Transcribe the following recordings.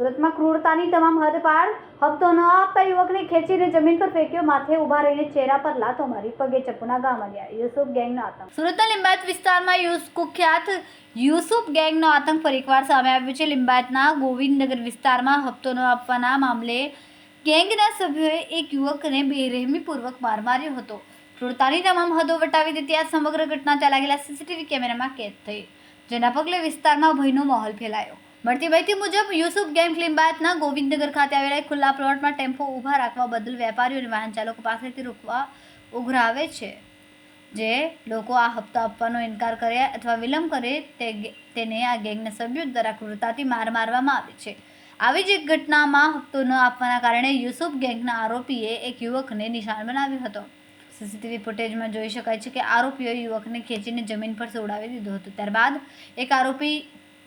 સુરતમાં ક્રૂરતાની તમામ હદ પાર હપ્તો ન આપતા યુવકને ખેંચીને જમીન પર ફેંક્યો, માથે ઊભા રહીને ચહેરા પર લાતો મારી, પગે ચપ્પુના ઘા માર્યા. યુસુફ ગેંગનો આતંક. સુરતના લિંબાયત વિસ્તારમાં કુખ્યાત યુસુફ ગેંગનો આતંક ફરી એકવાર સામે આવ્યો છે. લિંબાયતના ગોવિંદનગર વિસ્તારમાં હપ્તો ન આપવાના મામલે ગેંગના સભ્યોએ એક યુવકને બેરહેમીપૂર્વક માર માર્યો હતો. ક્રૂરતાની તમામ હદો વટાવી દેતી આ સમગ્ર ઘટના ત્યાં લાગેલા સીસીટીવી કેમેરામાં કેદ થઈ, જેના પગલે વિસ્તારમાં ભયનો માહોલ ફેલાયો. મળતી માહિતી મુજબ યુસુફ ગેંગ લિંબાયતના ગોવિંદનગર ખાતે આવેલા એક ખુલ્લા પ્લોટમાં ટેમ્પો ઊભા રાખવા બદલ વેપારીઓ અને વાહન ચાલકો પાસેથી રૂપિયા ઉઘરાવે છે. જે લોકો આ હપ્તા આપવાનો ઇનકાર કરે અથવા વિલંબ કરે તેને આ ગેંગના સભ્યો દ્વારા ક્રૂરતાથી માર મારવામાં આવે છે. આવી જ એક ઘટનામાં હપ્તો ન આપવાના કારણે યુસુફ ગેંગના આરોપીએ એક યુવકને નિશાન બનાવ્યો હતો. સીસીટીવી ફૂટેજમાં જોઈ શકાય છે કે આરોપીઓએ યુવકને ખેંચીને જમીન પર સુવડાવી દીધો હતો. ત્યારબાદ એક આરોપી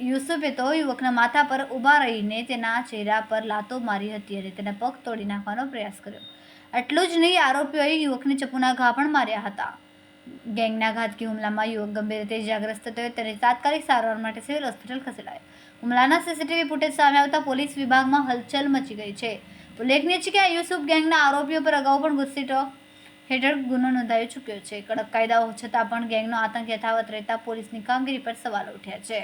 યુસુફે તો યુવકના માથા પર ઊભા રહીને તેના ચહેરા પર લાતો મારી હતી અને તેના પગ તોડી નાખવાનો પ્રયાસ કર્યો. આટલું જ નહીં, આરોપીઓએ યુવકને ચપ્પુના ઘા પણ માર્યા હતા. ગેંગના ઘાતકી હુમલામાં યુવક ગંભીર રીતે ઇજાગ્રસ્ત થયો, તેને તાત્કાલિક સારવાર માટે સિવિલ હોસ્પિટલ ખસેડાયો. હુમલાના સીસીટીવી ફૂટેજ સામે આવતા પોલીસ વિભાગમાં હલચલ મચી ગઈ છે. ઉલ્લેખનીય છે કે આ યુસુફ ગેંગના આરોપીઓ પર અગાઉ પણ ગુસ્સીટો હેઠળ ગુનો નોંધાઈ ચૂક્યો છે. કડક કાયદાઓ છતાં પણ ગેંગનો આતંક યથાવત રહેતા પોલીસની કામગીરી પર સવાલો ઉઠ્યા છે.